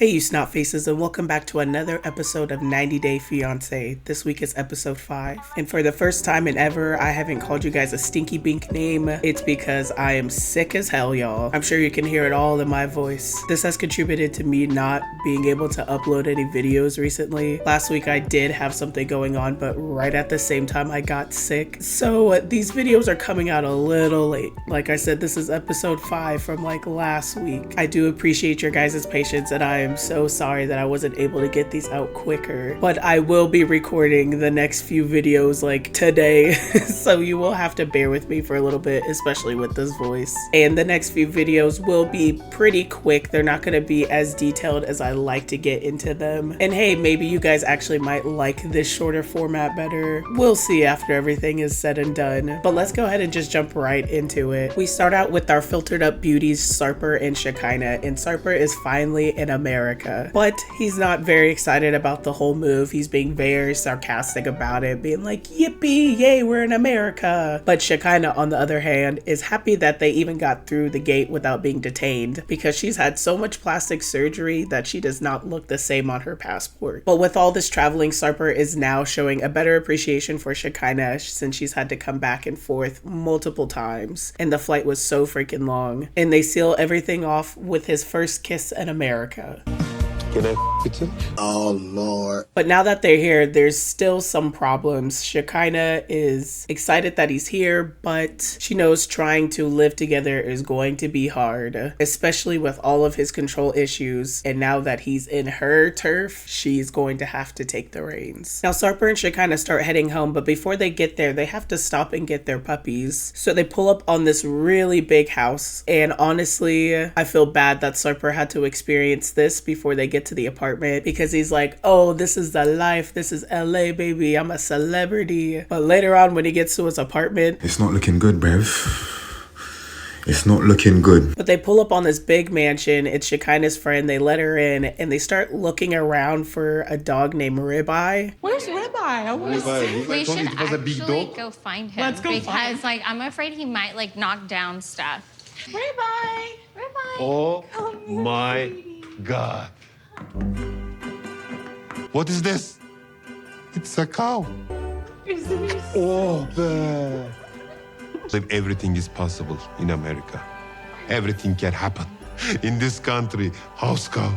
Hey you snot faces, and welcome back to another episode of 90 Day Fiancé. This week is episode 5. And for the first time in ever, I haven't called you guys a stinky bink name. It's because I am sick as hell, y'all. I'm sure you can hear it all in my voice. This has contributed to me not being able to upload any videos recently. Last week I did have something going on, but right at the same time I got sick. So these videos are coming out a little late. Like I said, this is episode 5 from like last week. I do appreciate your guys' patience, and I am so sorry that I wasn't able to get these out quicker, but I will be recording the next few videos like today, so you will have to bear with me for a little bit, especially with this voice. And the next few videos will be pretty quick. They're not going to be as detailed as I like to get into them. And hey, maybe you guys actually might like this shorter format better. We'll see after everything is said and done. But let's go ahead and just jump right into it. We start out with our filtered up beauties, Sarper and Shekinah, and Sarper is finally in America. But he's not very excited about the whole move. He's being very sarcastic about it, being like, yippee, yay, we're in America. But Shekinah, on the other hand, is happy that they even got through the gate without being detained, because she's had so much plastic surgery that she does not look the same on her passport. But with all this traveling, Sarper is now showing a better appreciation for Shekinah since she's had to come back and forth multiple times, and the flight was so freaking long. And they seal everything off with his first kiss in America. Can I it too? Oh, Lord. But now that they're here, there's still some problems. Shekinah is excited that he's here, but she knows trying to live together is going to be hard, especially with all of his control issues. And now that he's in her turf, she's going to have to take the reins. Now, Sarper and Shekinah start heading home, but before they get there, they have to stop and get their puppies. So they pull up on this really big house. And honestly, I feel bad that Sarper had to experience this before they get to the apartment, because he's like, oh, this is the life, this is LA, baby, I'm a celebrity. But later on, when he gets to his apartment, it's not looking good, bruv. It's not looking good. But they pull up on this big mansion. It's Shekinah's friend. They let her in, and they start looking around for a dog named Ribeye. Where's Ribeye? I want to see. We should actually go find him. Let's go find him. Like, I'm afraid he might like knock down stuff. Ribeye. Ribeye. Oh my God. What is this? It's a cow. Oh, man. Everything is possible in America. Everything can happen. In this country, house cow.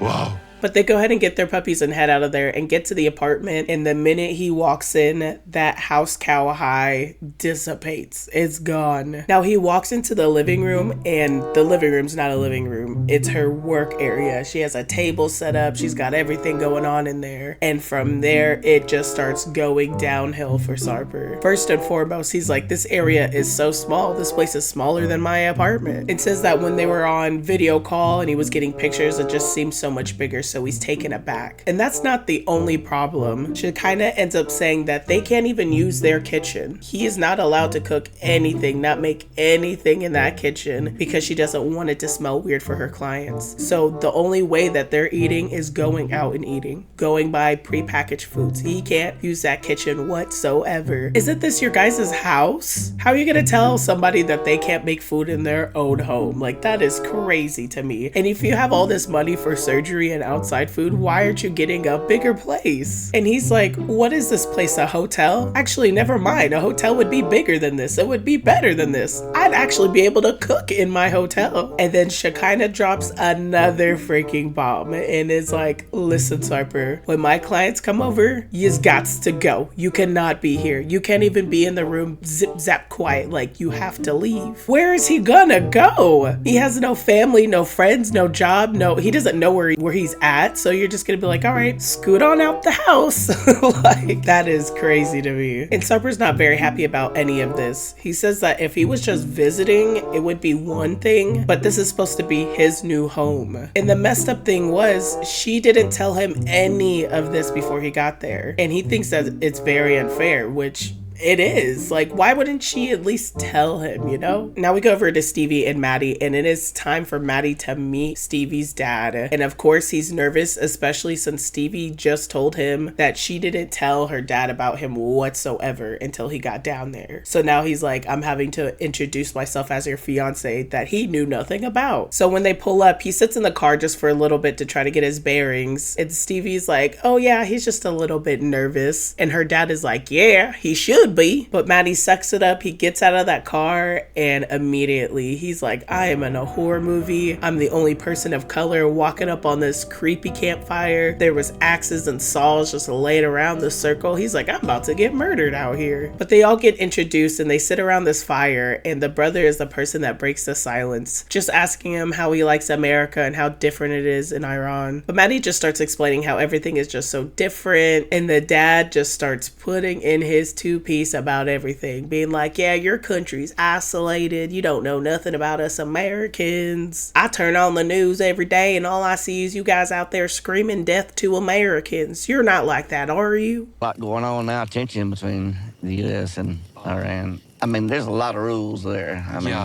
Wow. But they go ahead and get their puppies and head out of there and get to the apartment. And the minute he walks in, that house cow high dissipates. It's gone. Now he walks into the living room, and the living room's not a living room. It's her work area. She has a table set up. She's got everything going on in there. And from there, it just starts going downhill for Sarper. First and foremost, he's like, this area is so small. This place is smaller than my apartment. It says that when they were on video call and he was getting pictures, it just seemed so much bigger. So he's taken aback. And that's not the only problem. Shekinah ends up saying that they can't even use their kitchen. He is not allowed to cook anything, not make anything in that kitchen, because she doesn't want it to smell weird for her clients. So the only way that they're eating is going out and eating, going by prepackaged foods. He can't use that kitchen whatsoever. Isn't this your guys' house? How are you gonna tell somebody that they can't make food in their own home? Like, that is crazy to me. And if you have all this money for surgery and outside food, why aren't you getting a bigger place? And he's like, what is this place, a hotel? Actually, never mind. A hotel would be bigger than this. It would be better than this. I'd actually be able to cook in my hotel. And then Shekinah drops another freaking bomb and is like, listen, Sarper, when my clients come over, you's gots to go. You cannot be here. You can't even be in the room zip zap quiet. Like, you have to leave. Where is he gonna go? He has no family, no friends, no job, he doesn't know where he's at. So you're just gonna be like, all right, scoot on out the house. Like, that is crazy to me. And Sarper's not very happy about any of this. He says that if he was just visiting, it would be one thing, but this is supposed to be his new home. And the messed up thing was, she didn't tell him any of this before he got there. And he thinks that it's very unfair, which it is. Like, why wouldn't she at least tell him, you know? Now we go over to Stevie and Maddie, and it is time for Maddie to meet Stevie's dad. And of course, he's nervous, especially since Stevie just told him that she didn't tell her dad about him whatsoever until he got down there. So now he's like, I'm having to introduce myself as your fiance that he knew nothing about. So when they pull up, he sits in the car just for a little bit to try to get his bearings. And Stevie's like, oh yeah, he's just a little bit nervous. And her dad is like, yeah, he should be. But Maddie sucks it up. He gets out of that car and immediately he's like, I am in a horror movie. I'm the only person of color walking up on this creepy campfire. There was axes and saws just laid around the circle. He's like, I'm about to get murdered out here. But they all get introduced and they sit around this fire, and the brother is the person that breaks the silence, just asking him how he likes America and how different it is in Iran. But Maddie just starts explaining how everything is just so different, and the dad just starts putting in his two-piece about everything, being like, yeah, your country's isolated. You don't know nothing about us Americans. I turn on the news every day and all I see is you guys out there screaming death to Americans. You're not like that, are you? A lot going on now, tension between the U.S. and Iran. I mean, there's a lot of rules there. I mean,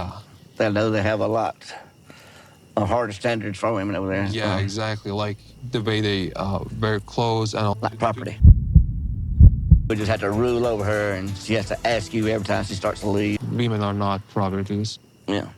they know they have a lot of harder standards for women over there. Yeah, exactly. Like the way they wear clothes and all. Like property. We just have to rule over her, and she has to ask you every time she starts to leave. Women are not properties. Yeah.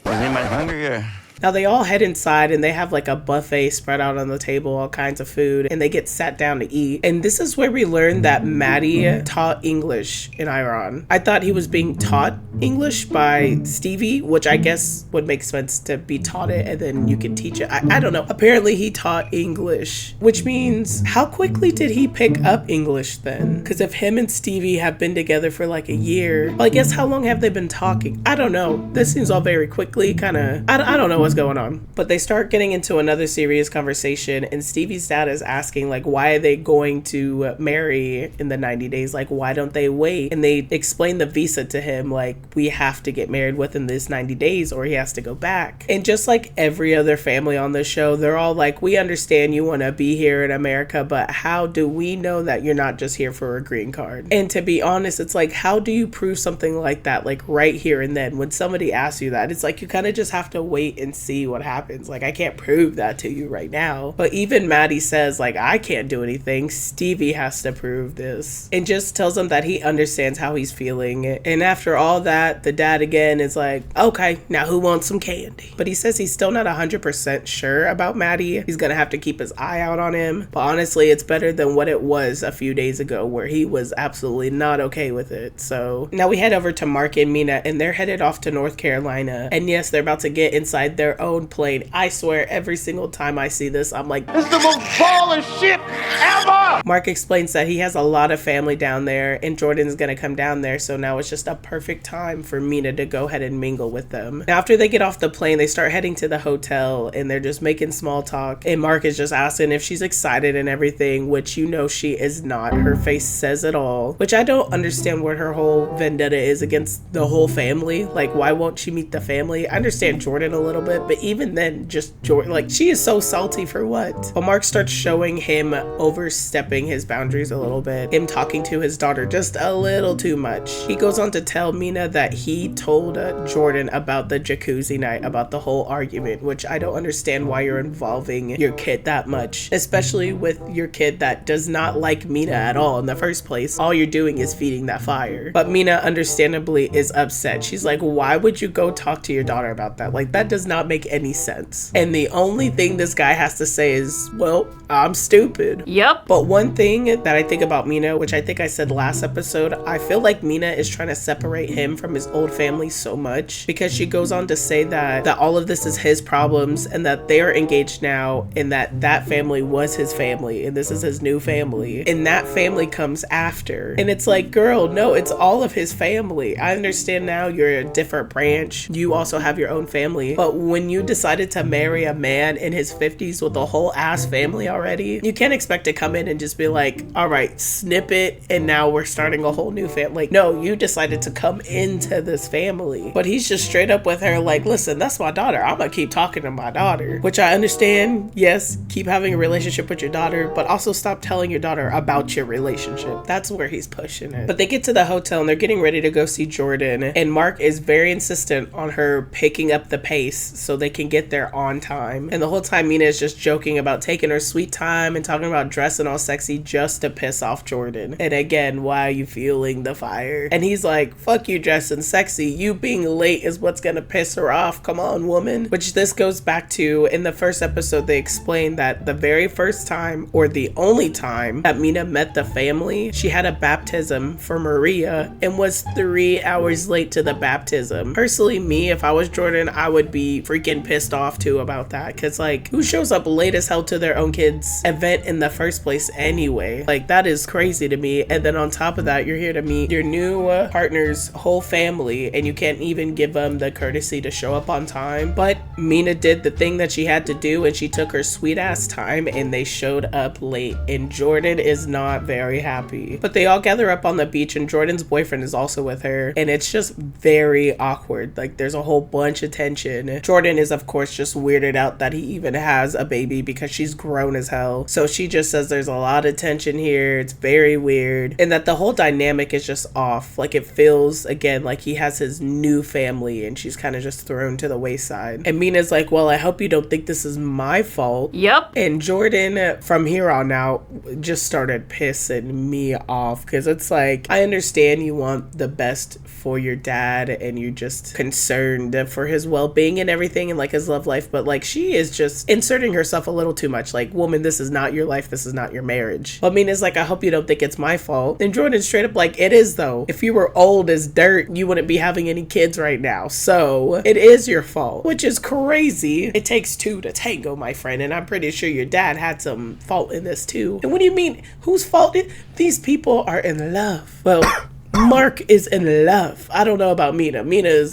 Is anybody hungry or? Now they all head inside and they have like a buffet spread out on the table, all kinds of food, and they get sat down to eat. And this is where we learn that Maddie taught English in Iran. I thought he was being taught English by Stevie, which I guess would make sense to be taught it and then you can teach it. I don't know. Apparently he taught English, which means how quickly did he pick up English then? Because if him and Stevie have been together for like a year, well, I guess how long have they been talking? I don't know. This seems all very quickly, kind of, I don't know what's going on. But they start getting into another serious conversation, and Stevie's dad is asking like, why are they going to marry in the 90 days? Like, why don't they wait? And they explain the visa to him, like, we have to get married within this 90 days or he has to go back. And just like every other family on the show, they're all like, we understand you want to be here in America, but how do we know that you're not just here for a green card? And to be honest, it's like, how do you prove something like that, like right here and then? When somebody asks you that, it's like you kind of just have to wait and see what happens. Like, I can't prove that to you right now. But even Maddie says, like, I can't do anything. Stevie has to prove this. And just tells him that he understands how he's feeling. And after all that, the dad again is like, okay, now who wants some candy? But he says he's still not 100% sure about Maddie. He's gonna have to keep his eye out on him. But honestly, it's better than what it was a few days ago where he was absolutely not okay with it. So now we head over to Mark and Mina, and they're headed off to North Carolina. And yes, they're about to get inside their own plane. I swear, every single time I see this, I'm like, this is the most baller shit ever! Mark explains that he has a lot of family down there, and Jordan's gonna come down there, so now it's just a perfect time for Mina to go ahead and mingle with them. Now, after they get off the plane, they start heading to the hotel, and they're just making small talk, and Mark is just asking if she's excited and everything, which you know she is not. Her face says it all, which I don't understand what her whole vendetta is against the whole family. Like, why won't she meet the family? I understand Jordan a little bit, but even then, just Jordan, like, she is so salty for what? But Mark starts showing him overstepping his boundaries a little bit, him talking to his daughter just a little too much. He goes on to tell Mina that he told Jordan about the jacuzzi night, about the whole argument, which I don't understand why you're involving your kid that much, especially with your kid that does not like Mina at all in the first place. All you're doing is feeding that fire. But Mina understandably is upset. She's like, why would you go talk to your daughter about that? Like, that does not make any sense. And the only thing this guy has to say is, well, I'm stupid. Yep. But one thing that I think about Mina, which I think I said last episode, I feel like Mina is trying to separate him from his old family so much, because she goes on to say that all of this is his problems and that they are engaged now, and that family was his family and this is his new family, and that family comes after. And it's like, girl, no, it's all of his family. I understand now you're a different branch. You also have your own family, but when you decided to marry a man in his 50s with a whole ass family already, you can't expect to come in and just be like, all right, snip it, and now we're starting a whole new family. Like, no, you decided to come into this family. But he's just straight up with her like, listen, that's my daughter. I'm gonna keep talking to my daughter. Which I understand, yes, keep having a relationship with your daughter, but also stop telling your daughter about your relationship. That's where he's pushing it. But they get to the hotel and they're getting ready to go see Jordan, and Mark is very insistent on her picking up the pace so they can get there on time. And the whole time Mina is just joking about taking her sweet time and talking about dressing all sexy just to piss off Jordan. And again, why are you fueling the fire? And he's like, fuck you dressing sexy, you being late is what's gonna piss her off, come on woman. Which this goes back to, in the first episode they explained that the very first time, or the only time, that Mina met the family, she had a baptism for Maria and was 3 hours late to the baptism. Personally, me, if I was Jordan, I would be freaking pissed off too about that, because like, who shows up late as hell to their own kid's event in the first place anyway? Like, that is crazy to me. And then on top of that, you're here to meet your new partner's whole family and you can't even give them the courtesy to show up on time. But Mina did the thing that she had to do and she took her sweet ass time and they showed up late, and Jordan is not very happy. But they all gather up on the beach and Jordan's boyfriend is also with her, and it's just very awkward. Like, there's a whole bunch of tension. Jordan is of course just weirded out that he even has a baby because she's grown as hell. So she just says there's a lot of tension here, it's very weird, and that the whole dynamic is just off. Like, it feels again like he has his new family and she's kind of just thrown to the wayside. And Mina's like, well, I hope you don't think this is my fault. Yep. And Jordan from here on out just started pissing me off, because it's like, I understand you want the best for your dad and you're just concerned for his well-being and everything and like his love life, but like, she is just inserting herself a little too much. Like, woman, this is not your life, this is not your marriage. But Mina's like, I hope you don't think it's my fault. And Jordan's straight up like, it is though. If you were old as dirt, you wouldn't be having any kids right now, so it is your fault. Which is crazy. It takes two to tango, my friend, and I'm pretty sure your dad had some fault in this too. And what do you mean, whose fault? These people are in love. Well, Mark is in love. I don't know about Mina.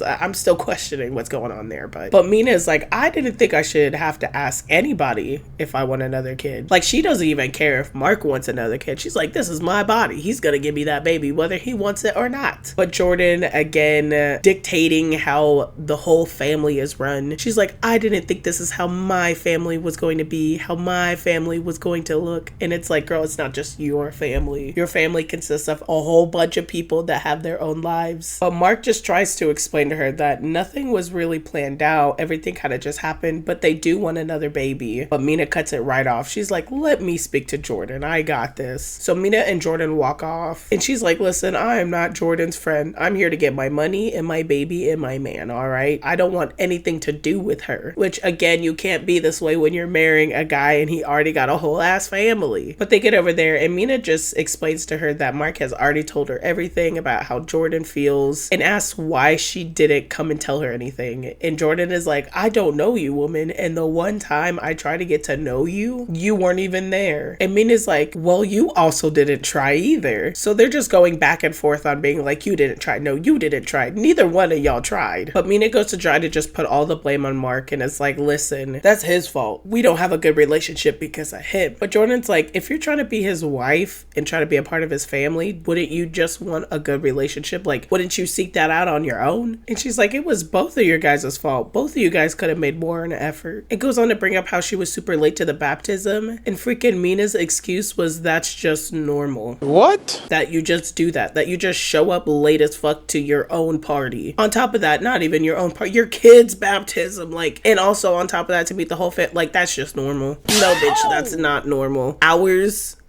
I'm still questioning what's going on there, but Mina is like, I didn't think I should have to ask anybody if I want another kid. Like, she doesn't even care if Mark wants another kid. She's like, this is my body. He's gonna give me that baby whether he wants it or not. But Jordan, again, dictating how the whole family is run. She's like, I didn't think this is how my family was going to be, how my family was going to look. And it's like, girl, it's not just your family. Your family consists of a whole bunch of people that have their own lives. But Mark just tries to explain to her that nothing was really planned out. Everything kind of just happened, but they do want another baby. But Mina cuts it right off. She's like, let me speak to Jordan. I got this. So Mina and Jordan walk off and she's like, listen, I am not Jordan's friend. I'm here to get my money and my baby and my man, all right? I don't want anything to do with her. Which, again, you can't be this way when you're marrying a guy and he already got a whole ass family. But they get over there and Mina just explains to her that Mark has already told her everything about how Jordan feels and asks why she didn't come and tell her anything. And Jordan is like, I don't know you, woman, and the one time I tried to get to know you, you weren't even there. And Mina's like, well, you also didn't try either. So they're just going back and forth on being like, you didn't try. No, you didn't try. Neither one of y'all tried. But Mina goes to try to just put all the blame on Mark, and it's like, listen, that's his fault. We don't have a good relationship because of him. But Jordan's like, if you're trying to be his wife and try to be a part of his family, wouldn't you just want a good relationship? Like, wouldn't you seek that out on your own? And she's like, it was both of your guys' fault. Both of you guys could have made more of an effort. It goes on to bring up how she was super late to the baptism, and freaking Mina's excuse was that's just normal. What? That you just do that you just show up late as fuck to your own party. On top of that, not even your own party, your kid's baptism, like, and also on top of that to meet the whole family, like, that's just normal. No, bitch, that's not normal.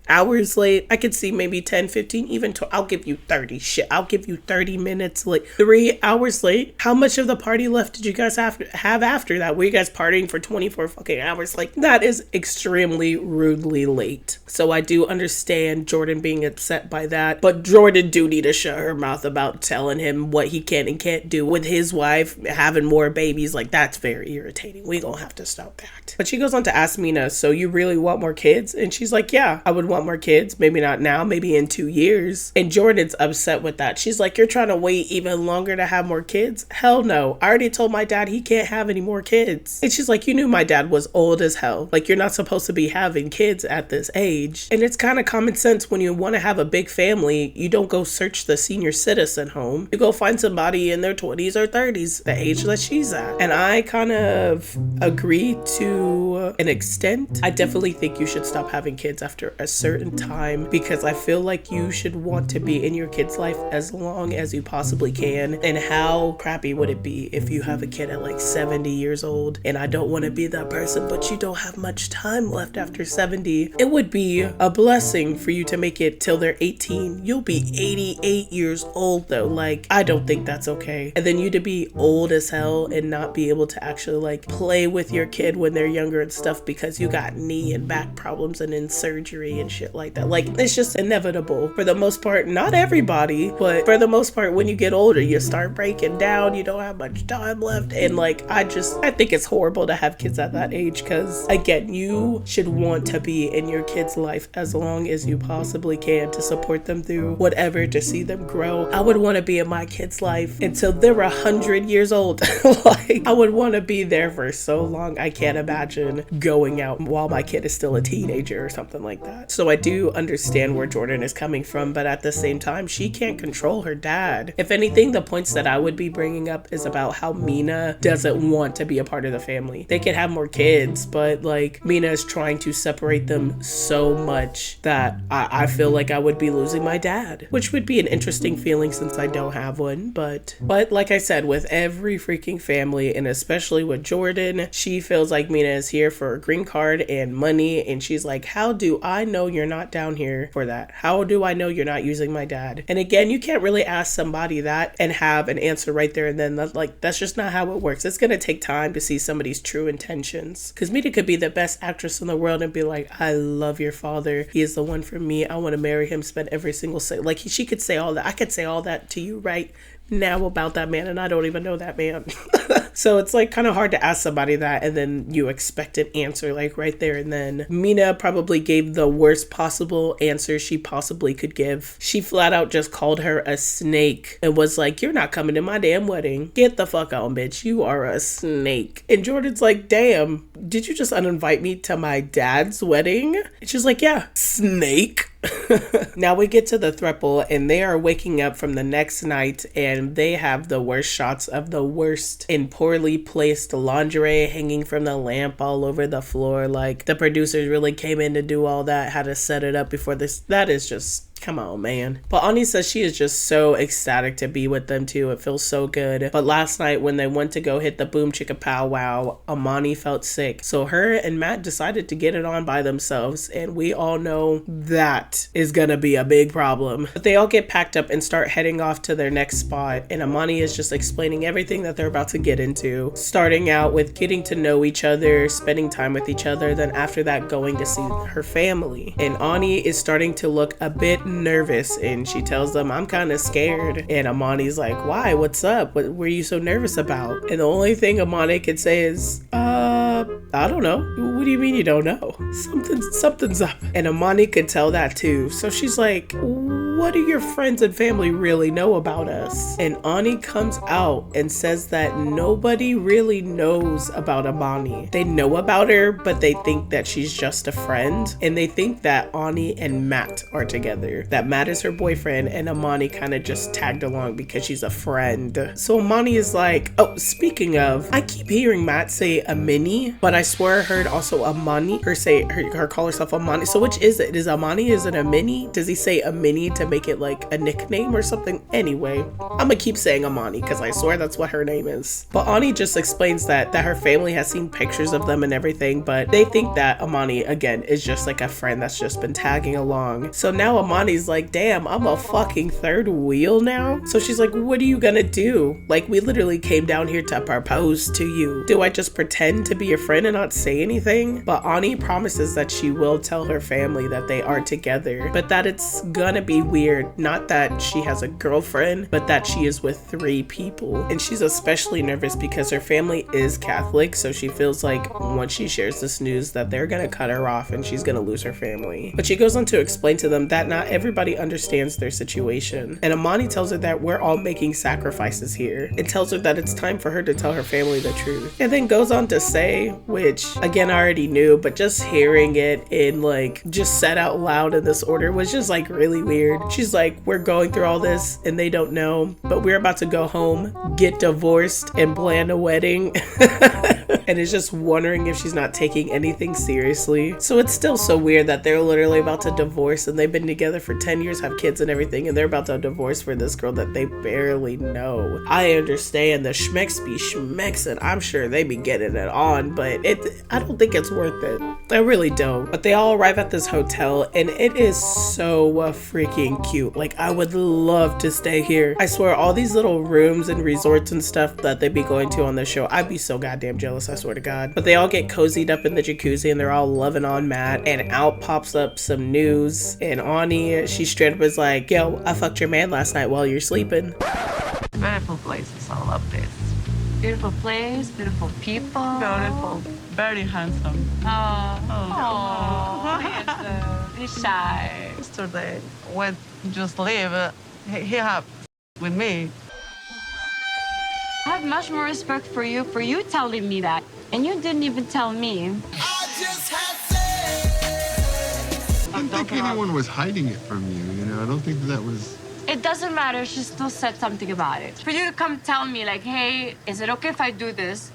Hours late, I could see maybe 10, 15, even I'll give you 30. Shit, I'll give you 30 minutes late. 3 hours late? How much of the party left did you guys have after that? Were you guys partying for 24 fucking hours? Like, that is extremely rudely late. So I do understand Jordan being upset by that, but Jordan do need to shut her mouth about telling him what he can and can't do with his wife having more babies. Like, that's very irritating. We gonna have to stop that. But she goes on to ask Mina, so you really want more kids? And she's like, yeah, I would want want more kids. Maybe not now, maybe in 2 years. And Jordan's upset with that. She's like, you're trying to wait even longer to have more kids? Hell no. I already told my dad he can't have any more kids. And she's like, you knew my dad was old as hell. Like, you're not supposed to be having kids at this age. And it's kind of common sense when you want to have a big family, you don't go search the senior citizen home. You go find somebody in their 20s or 30s, the age that she's at. And I kind of agree to an extent. I definitely think you should stop having kids after a certain time, because I feel like you should want to be in your kid's life as long as you possibly can. And how crappy would it be if you have a kid at like 70 years old? And I don't want to be that person, but you don't have much time left after 70. It would be a blessing for you to make it till they're 18. You'll be 88 years old though. Like, I don't think that's okay. And then you to be old as hell and not be able to actually like play with your kid when they're younger and stuff because you got knee and back problems and in surgery and shit like that. Like, it's just inevitable for the most part. Not everybody, but for the most part, when you get older, you start breaking down. You don't have much time left. And like, I think it's horrible to have kids at that age, because again, you should want to be in your kid's life as long as you possibly can to support them through whatever, to see them grow. I would want to be in my kid's life until they're 100 years old. Like, I would want to be there for so long. I can't imagine going out while my kid is still a teenager or something like that. So I do understand where Jordan is coming from, but at the same time, she can't control her dad. If anything, the points that I would be bringing up is about how Mina doesn't want to be a part of the family. They could have more kids, but like, Mina is trying to separate them so much that I feel like I would be losing my dad, which would be an interesting feeling since I don't have one. But like I said, with every freaking family, and especially with Jordan, she feels like Mina is here for a green card and money, and she's like, how do I know you're not down here for that? How do I know you're not using my dad? And again, you can't really ask somebody that and have an answer right there and then. That's just not how it works. It's gonna take time to see somebody's true intentions, because Mina could be the best actress in the world and be like, I love your father, he is the one for me, I want to marry him, spend every single second. Like, she could say all that. I could say all that to you right now about that man, and I don't even know that man. So it's like kind of hard to ask somebody that and then you expect an answer like right there and then. Mina probably gave the worst possible answer she possibly could give. She flat out just called her a snake and was like, you're not coming to my damn wedding. Get the fuck out, bitch. You are a snake. And Jordan's like, damn, did you just uninvite me to my dad's wedding? And she's like, yeah, snake. Now we get to the threple, and they are waking up from the next night, and they have the worst shots of the worst and poorly placed lingerie hanging from the lamp all over the floor. Like, the producers really came in to do all that, had to set it up before this. That is just, come on, man. But Ani says she is just so ecstatic to be with them too. It feels so good. But last night when they went to go hit the boom chicka pow wow, Amani felt sick. So her and Matt decided to get it on by themselves. And we all know that is gonna be a big problem. But they all get packed up and start heading off to their next spot. And Amani is just explaining everything that they're about to get into. Starting out with getting to know each other, spending time with each other. Then after that, going to see her family. And Ani is starting to look a bit nervous, and she tells them, I'm kind of scared. And Amani's like, why? What's up? What were you so nervous about? And the only thing Amani could say is, I don't know. What do you mean you don't know? Something's up. And Amani could tell that too. So she's like, what do your friends and family really know about us? And Ani comes out and says that nobody really knows about Amani. They know about her, but they think that she's just a friend. And they think that Ani and Matt are together. That Matt is her boyfriend, and Amani kind of just tagged along because she's a friend. So Amani is like, oh, speaking of, I keep hearing Matt say Amini, but I swear I heard also Amani, her call herself Amani. So which is it? Is Amani, is it Amini? Does he say Amini to make it like a nickname or something? Anyway, I'm gonna keep saying Amani because I swear that's what her name is. But Ani just explains that her family has seen pictures of them and everything, but they think that Amani, again, is just like a friend that's just been tagging along. So now Amani's like, damn, I'm a fucking third wheel now? So she's like, what are you gonna do? Like, we literally came down here to propose to you. Do I just pretend to be your friend and not say anything? But Ani promises that she will tell her family that they are together, but that it's gonna be weird weird. Not that she has a girlfriend, but that she is with 3 people. And she's especially nervous because her family is Catholic, so she feels like once she shares this news that they're gonna cut her off and she's gonna lose her family. But she goes on to explain to them that not everybody understands their situation. And Amani tells her that we're all making sacrifices here, and tells her that it's time for her to tell her family the truth. And then goes on to say, which again I already knew, but just hearing it in like just said out loud in this order was just like really weird. She's like, we're going through all this and they don't know, but we're about to go home, get divorced, and plan a wedding. And is just wondering if she's not taking anything seriously. So it's still so weird that they're literally about to divorce and they've been together for 10 years, have kids and everything, and they're about to divorce for this girl that they barely know. I understand the schmecks be schmexing. I'm sure they be getting it on, but I don't think it's worth it. I really don't. But they all arrive at this hotel and it is so freaking cute. Like, I would love to stay here. I swear, all these little rooms and resorts and stuff that they be going to on the show, I'd be so goddamn jealous, I swear to God. But they all get cozied up in the jacuzzi and they're all loving on Matt, and out pops up some news, and Ani, she straight up is like, yo, I fucked your man last night while you're sleeping. Beautiful places, I love this. Beautiful place, beautiful people. Beautiful, very handsome. He's shy. Yesterday, when just leave, he had with me. I have much more respect for you telling me that. And you didn't even tell me. I don't think anyone was hiding it from you, you know? I don't think that was... It doesn't matter, she still said something about it. For you to come tell me, like, hey, is it okay if I do this?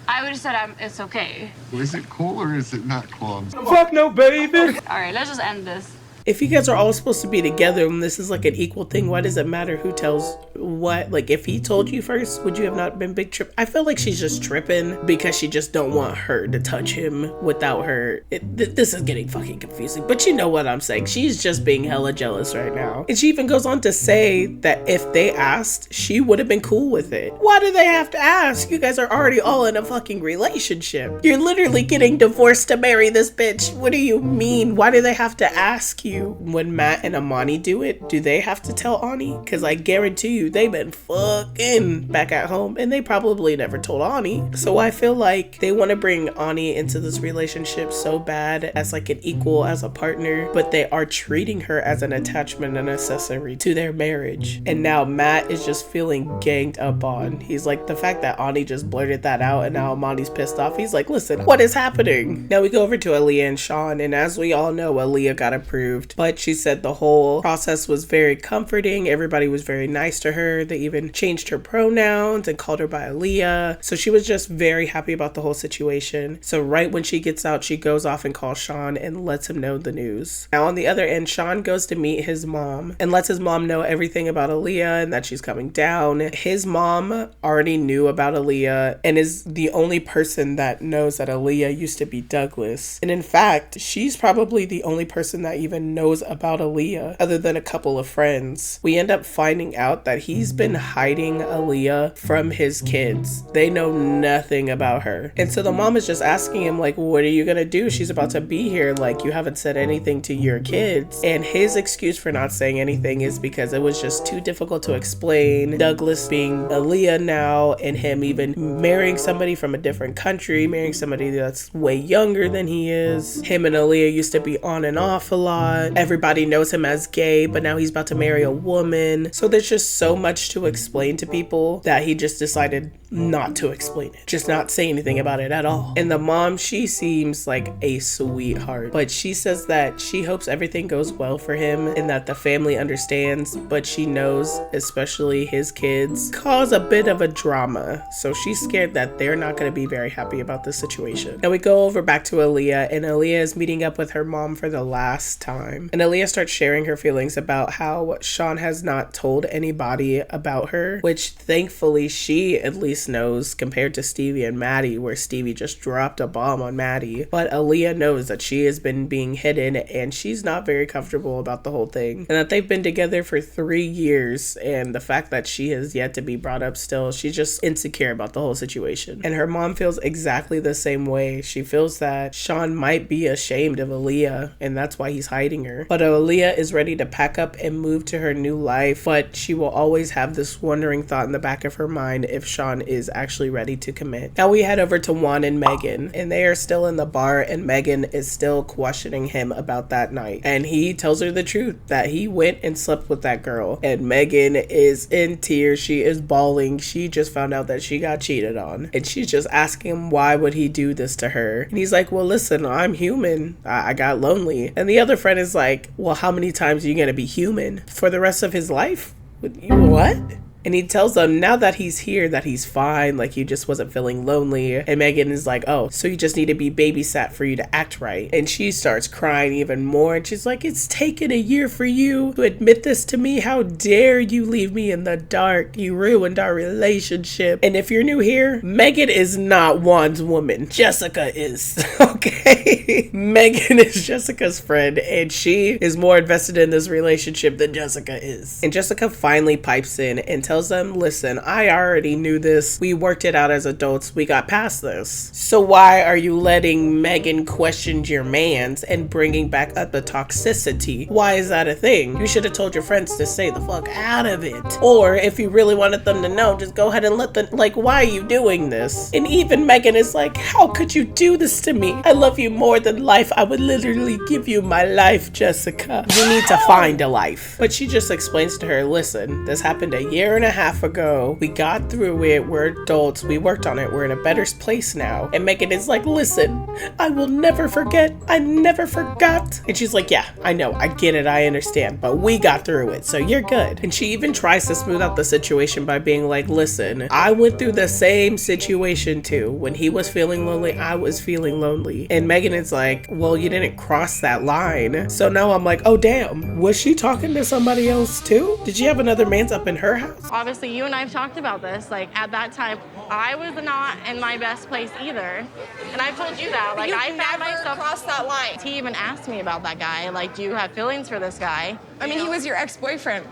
I would have said it's okay. Is it cool or is it not cool? Fuck no, baby! All right, let's just end this. If you guys are all supposed to be together and this is like an equal thing, why does it matter who tells what? Like, if he told you first, would you have not been big trip? I feel like she's just tripping because she just don't want her to touch him without her. This is getting fucking confusing, but you know what I'm saying. She's just being hella jealous right now. And she even goes on to say that if they asked, she would have been cool with it. Why do they have to ask? You guys are already all in a fucking relationship. You're literally getting divorced to marry this bitch. What do you mean? Why do they have to ask you? When Matt and Amani do it, do they have to tell Ani? Because I guarantee you they've been fucking back at home and they probably never told Ani. So I feel like they want to bring Ani into this relationship so bad as like an equal, as a partner, but they are treating her as an attachment and accessory to their marriage. And now Matt is just feeling ganged up on. He's like, the fact that Ani just blurted that out and now Amani's pissed off. He's like, listen, what is happening? Now we go over to Aaliyah and Sean, and as we all know, Aaliyah got approved. But she said the whole process was very comforting. Everybody was very nice to her. They even changed her pronouns and called her by Aaliyah. So she was just very happy about the whole situation. So right when she gets out, she goes off and calls Sean and lets him know the news. Now on the other end, Sean goes to meet his mom and lets his mom know everything about Aaliyah and that she's coming down. His mom already knew about Aaliyah and is the only person that knows that Aaliyah used to be Douglas. And in fact, she's probably the only person that even knows about Aaliyah other than a couple of friends. We end up finding out that he's been hiding Aaliyah from his kids. They know nothing about her. And so the mom is just asking him, like, what are you gonna do? She's about to be here. Like, you haven't said anything to your kids. And his excuse for not saying anything is because it was just too difficult to explain. Douglas being Aaliyah now, and him even marrying somebody from a different country, marrying somebody that's way younger than he is. Him and Aaliyah used to be on and off a lot. Everybody knows him as gay, but now he's about to marry a woman. So there's just so much to explain to people that he just decided not to explain it. Just not say anything about it at all. And the mom, she seems like a sweetheart, but she says that she hopes everything goes well for him and that the family understands, but she knows especially his kids cause a bit of a drama. So she's scared that they're not going to be very happy about this situation. Now we go over back to Aaliyah, and Aaliyah is meeting up with her mom for the last time. And Aaliyah starts sharing her feelings about how Sean has not told anybody about her, which thankfully she at least Grace knows compared to Stevie and Maddie, where Stevie just dropped a bomb on Maddie. But Aaliyah knows that she has been being hidden and she's not very comfortable about the whole thing. And that they've been together for 3 years, and the fact that she has yet to be brought up still, she's just insecure about the whole situation. And her mom feels exactly the same way. She feels that Sean might be ashamed of Aaliyah and that's why he's hiding her. But Aaliyah is ready to pack up and move to her new life, but she will always have this wondering thought in the back of her mind if Sean is actually ready to commit. Now we head over to Juan and Megan, and they are still in the bar, and Megan is still questioning him about that night. And he tells her the truth, that he went and slept with that girl. And Megan is in tears. She is bawling. She just found out that she got cheated on. And she's just asking him why would he do this to her. And he's like, well, listen, I'm human. I got lonely. And the other friend is like, well, how many times are you going to be human? For the rest of his life? What? And he tells them now that he's here that he's fine, like he just wasn't feeling lonely. And Megan is like, oh, so you just need to be babysat for you to act right. And she starts crying even more. And she's like, it's taken a year for you to admit this to me. How dare you leave me in the dark? You ruined our relationship. And if you're new here, Megan is not Juan's woman. Jessica is. Okay? Megan is Jessica's friend, and she is more invested in this relationship than Jessica is. And Jessica finally pipes in and tells them, listen, I already knew this. We worked it out as adults. We got past this. So why are you letting Megan question your mans and bringing back up the toxicity? Why is that a thing? You should have told your friends to stay the fuck out of it. Or if you really wanted them to know, just go ahead and let them, like, why are you doing this? And even Megan is like, how could you do this to me? I love you more than life. I would literally give you my life, Jessica. You need to find a life. But she just explains to her, listen, this happened a year and a half ago. We got through it. We're adults. We worked on it. We're in a better place now. And Megan is like, listen, I will never forget. I never forgot. And she's like, yeah, I know. I get it. I understand. But we got through it. So you're good. And she even tries to smooth out the situation by being like, listen, I went through the same situation too. When he was feeling lonely, I was feeling lonely. And Megan is like, well, you didn't cross that line. So now I'm like, oh, damn. Was she talking to somebody else too? Did she have another man's up in her house? Obviously, you and I have talked about this. Like, at that time, I was not in my best place either. And I've told you that. Like, I found myself crossed that line. He even asked me about that guy. Like, do you have feelings for this guy? I mean, he was your ex-boyfriend.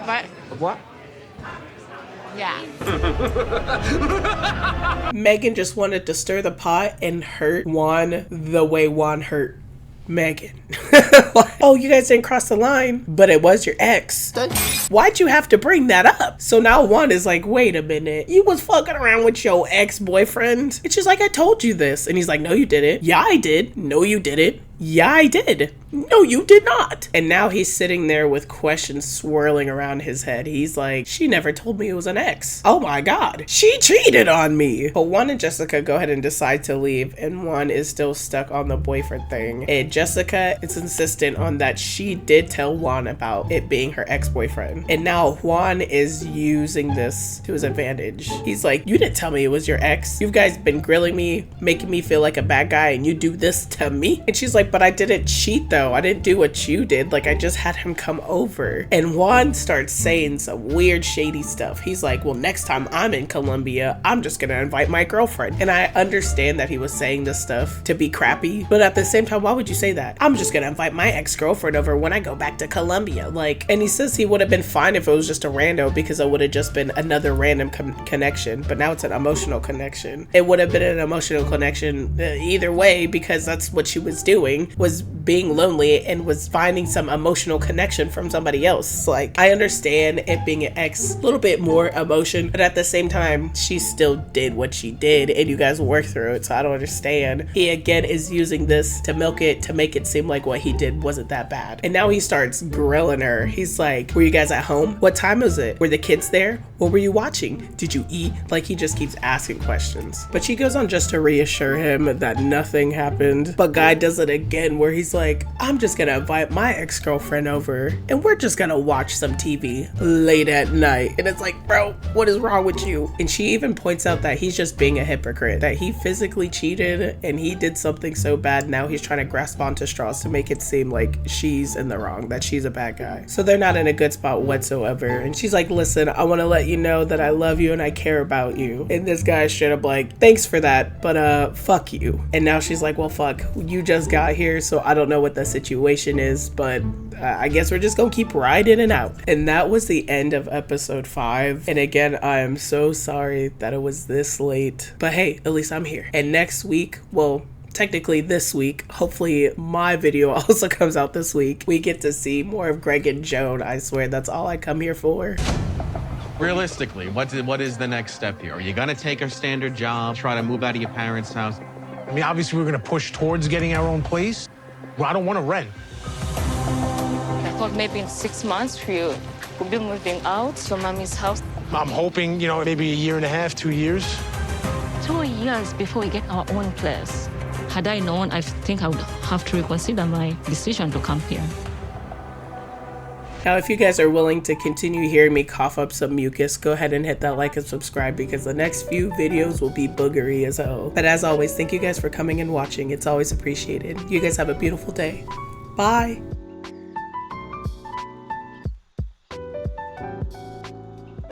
But What? yeah. Megan just wanted to stir the pot and hurt Juan the way Juan hurt Megan. Oh, you guys didn't cross the line, but it was your ex. Why'd you have to bring that up? So now Juan is like, wait a minute, you was fucking around with your ex-boyfriend? And she's like, I told you this. And he's like, no, you didn't. Yeah, I did. No, you didn't. Yeah, I did. No, you did not. And now he's sitting there with questions swirling around his head. He's like, she never told me it was an ex. Oh my God, she cheated on me. But Juan and Jessica go ahead and decide to leave, and Juan is still stuck on the boyfriend thing. And Jessica is insistent on that she did tell Juan about it being her ex-boyfriend. And now Juan is using this to his advantage. He's like, you didn't tell me it was your ex. You guys been grilling me, making me feel like a bad guy, and you do this to me? And she's like, but I didn't cheat though. I didn't do what you did. Like, I just had him come over. And Juan starts saying some weird shady stuff. He's like, well, next time I'm in Colombia, I'm just gonna invite my girlfriend. And I understand that he was saying this stuff to be crappy, but at the same time, why would you say that? I'm just gonna invite my ex-girlfriend over when I go back to Colombia. Like, and he says he would have been fine if it was just a rando, because it would have just been another random connection, but now it's an emotional connection. It would have been an emotional connection either way, because that's what she was doing, was being lonely and was finding some emotional connection from somebody else. Like, I understand it being an ex, a little bit more emotion, but at the same time, she still did what she did, and you guys worked through it, so I don't understand. He again is using this to milk it, to make it seem like what he did wasn't that bad. And now he starts grilling her. He's like, were you guys at home? What time was it? Were the kids there? What were you watching? Did you eat? Like, he just keeps asking questions. But she goes on just to reassure him that nothing happened. But Guy doesn't again where he's like, I'm just gonna invite my ex-girlfriend over and we're just gonna watch some TV late at night. And it's like, bro, what is wrong with you? And she even points out that he's just being a hypocrite, that he physically cheated and he did something so bad, now he's trying to grasp onto straws to make it seem like she's in the wrong, that she's a bad guy. So they're not in a good spot whatsoever. And she's like, listen, I want to let you know that I love you and I care about you. And this guy straight up like, thanks for that, but fuck you. And now she's like, well, fuck, you just got here, so I don't know what the situation is, but I guess we're just gonna keep riding it out. And that was the end of episode 5. And again, I am so sorry that it was this late, but hey, at least I'm here. And next week, well, technically this week, hopefully my video also comes out this week, we get to see more of Greg and Joan. I swear that's all I come here for. Realistically, what is the next step here? Are you gonna take a standard job, try to move out of your parents' house? I mean, obviously we're gonna push towards getting our own place. Well, I don't want to rent. I thought maybe in 6 months we'll be moving out to mommy's house. I'm hoping, you know, maybe a year and a half, 2 years. 2 years before we get our own place. Had I known, I think I would have to reconsider my decision to come here. Now, if you guys are willing to continue hearing me cough up some mucus, go ahead and hit that like and subscribe because the next few videos will be boogery as hell. But as always, thank you guys for coming and watching. It's always appreciated. You guys have a beautiful day. Bye.